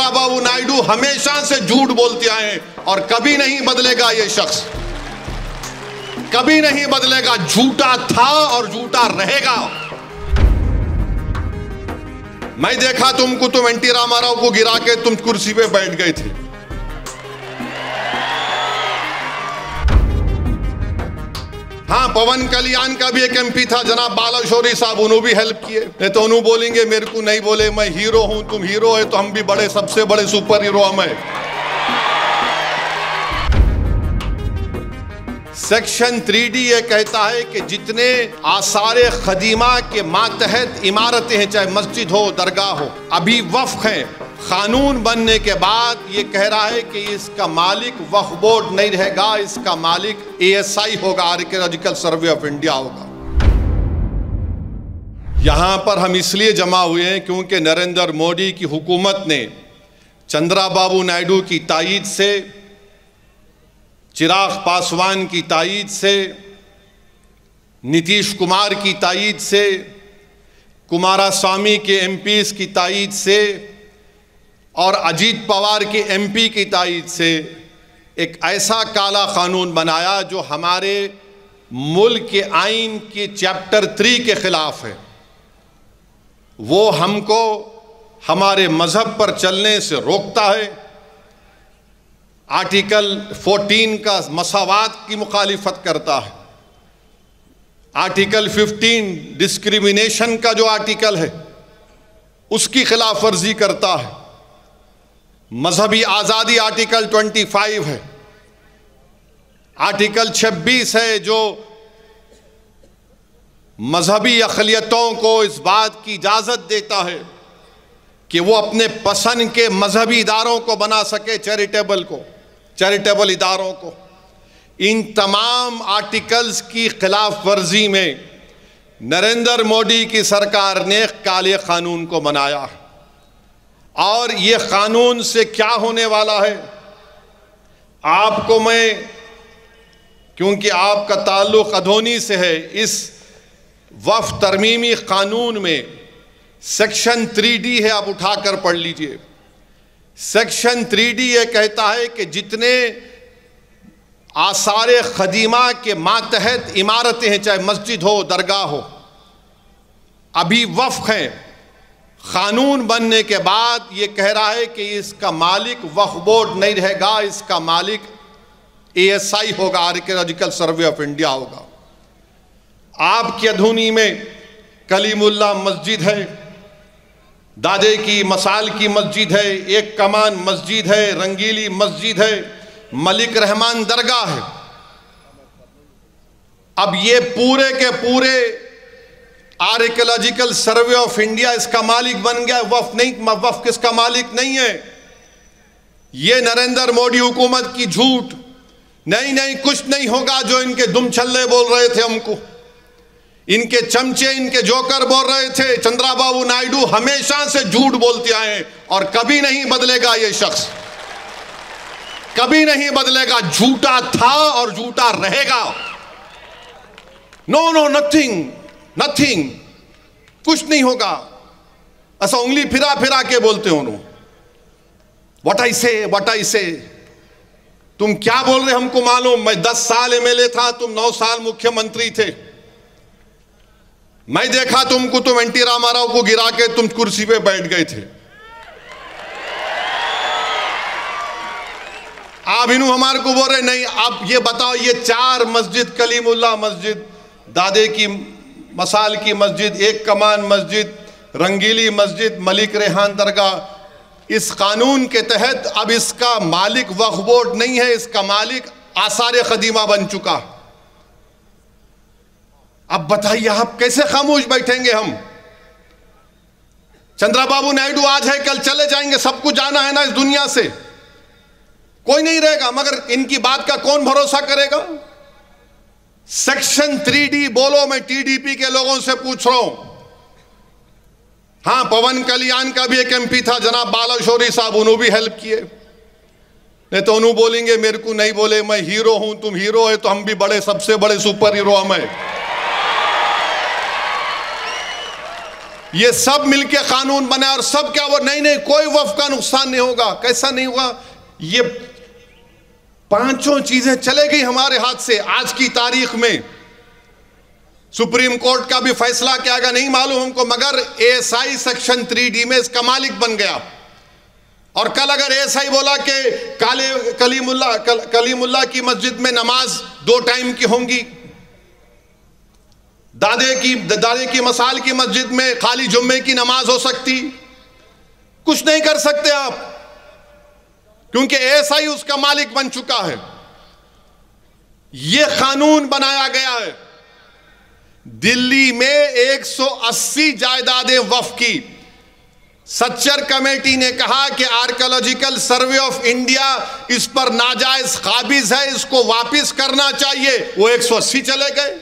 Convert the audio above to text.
चंद्राबाबू नायडू हमेशा से झूठ बोलते आए हैं और कभी नहीं बदलेगा। ये शख्स कभी नहीं बदलेगा, झूठा था और झूठा रहेगा। मैं देखा तुमको, तुम एनटी रामाराव को गिरा के तुम कुर्सी पे बैठ गए थे। हाँ, पवन कल्याण का भी एक एमपी था जनाब बालाशौरी साहब, उन्होंने भी हेल्प किए। नहीं तो उन्होंने बोलेंगे मेरे को नहीं बोले, मैं हीरो हूं, तुम हीरो है तो हम भी बड़े, सबसे बड़े सुपर हीरो हम है। सेक्शन 3D ये कहता है कि जितने आसारे खदीमा के मातहत इमारतें हैं, चाहे मस्जिद हो, दरगाह हो, अभी वक्फ हैं, कानून बनने के बाद ये कह रहा है कि इसका मालिक वक्फ बोर्ड नहीं रहेगा, इसका मालिक ASI होगा, आर्कियोलॉजिकल सर्वे ऑफ इंडिया होगा। यहां पर हम इसलिए जमा हुए हैं क्योंकि नरेंद्र मोदी की हुकूमत ने चंद्राबाबू नायडू की तायीद से, चिराग पासवान की तायीद से, नीतीश कुमार की तायीद से, कुमारास्वामी के MPs की तायीद से और अजीत पवार के MP की तायीद से एक ऐसा काला कानून बनाया जो हमारे मुल्क के आइन के चैप्टर 3 के खिलाफ है। वो हमको हमारे मजहब पर चलने से रोकता है। आर्टिकल 14 का मसावात की मुखालिफत करता है। आर्टिकल 15 डिस्क्रिमिनेशन का जो आर्टिकल है उसकी खिलाफ वर्जी करता है। मजहबी आज़ादी आर्टिकल 25 है। आर्टिकल 26 है जो मजहबी अक़लियतों को इस बात की इजाज़त देता है कि वो अपने पसंद के मजहबी इदारों को बना सके, चैरिटेबल इदारों को। इन तमाम आर्टिकल्स की खिलाफ वर्जी में नरेंद्र मोदी की सरकार ने काले कानून को बनाया है। और ये कानून से क्या होने वाला है आपको मैं, क्योंकि आपका ताल्लुक अधोनी से है, इस वक्फ तरमीमी कानून में सेक्शन 3D है, आप उठाकर पढ़ लीजिए। सेक्शन 3D ये कहता है कि जितने आसारे खदीमा के मातहत इमारतें हैं, चाहे मस्जिद हो, दरगाह हो, अभी वक्फ हैं, कानून बनने के बाद ये कह रहा है कि इसका मालिक वक्फ बोर्ड नहीं रहेगा, इसका मालिक ASI होगा, आर्कियोलॉजिकल सर्वे ऑफ इंडिया होगा। आपकी अधूनी में कलीमुल्ला मस्जिद है, दादे की मसाल की मस्जिद है, एक कमान मस्जिद है, रंगीली मस्जिद है, मलिक रहमान दरगाह है। अब ये पूरे के पूरे आर्कियोलॉजिकल सर्वे ऑफ इंडिया इसका मालिक बन गया। वक्फ नहीं, वक्फ किसका मालिक नहीं है। ये नरेंद्र मोदी हुकूमत की झूठ, नहीं कुछ नहीं होगा जो इनके दुम छल्ले बोल रहे थे हमको, इनके चमचे, इनके जोकर बोल रहे थे। चंद्राबाबू नायडू हमेशा से झूठ बोलते आए हैं और कभी नहीं बदलेगा। ये शख्स कभी नहीं बदलेगा, झूठा था और झूठा रहेगा। नो नथिंग, कुछ नहीं होगा। ऐसा उंगली फिरा फिरा के बोलते हो उन्होंने, व्हाट आई से। तुम क्या बोल रहे हमको मालूम। मैं 10 साल MLA था, तुम 9 साल मुख्यमंत्री थे। मैं देखा तुमको, तुम एनटी रामाराव को गिरा के तुम कुर्सी पे बैठ गए थे। आप इन्हों हमारे को बोल रहे नहीं। आप ये बताओ, ये 4 मस्जिद, कलीमुल्ला मस्जिद, दादे की मसाल की मस्जिद, एक कमान मस्जिद, रंगीली मस्जिद, मलिक रेहान दरगाह, इस कानून के तहत अब इसका मालिक वक्फ बोर्ड नहीं है, इसका मालिक आसारे खदीमा बन चुका। अब बताइए आप कैसे खामोश बैठेंगे हम। चंद्राबाबू नायडू आज है कल चले जाएंगे, सबको जाना है ना इस दुनिया से, कोई नहीं रहेगा। मगर इनकी बात का कौन भरोसा करेगा। सेक्शन 3D बोलो, मैं TDP के लोगों से पूछ रहा हूं। हाँ, पवन कल्याण का भी एक MP था जनाब बालाशौरी साहब, उन्होंने भी हेल्प किए। नहीं तो उन्होंने बोलेंगे मेरे को नहीं बोले, मैं हीरो हूं, तुम हीरो है तो हम भी बड़े, सबसे बड़े सुपर हीरो हम है। ये सब मिलके कानून बना और सब क्या वो नहीं कोई वक्फ का नुकसान नहीं होगा। कैसा नहीं होगा? ये पांचों चीजें चले गई हमारे हाथ से। आज की तारीख में सुप्रीम कोर्ट का भी फैसला क्या आएगा नहीं मालूम हमको, मगर एएसआई सेक्शन 3D में इसका मालिक बन गया। और कल अगर एएसआई बोला कि कलीमुल्ला की मस्जिद में नमाज 2 टाइम की होंगी, दादे की मसाल की मस्जिद में खाली जुम्मे की नमाज हो सकती, कुछ नहीं कर सकते आप, क्योंकि एएसआई उसका मालिक बन चुका है। यह कानून बनाया गया है। दिल्ली में 180 जायदादें वक्फ की। सच्चर कमेटी ने कहा कि आर्कियोलॉजिकल सर्वे ऑफ इंडिया इस पर नाजायज काबिज है, इसको वापस करना चाहिए। वो 180 चले गए।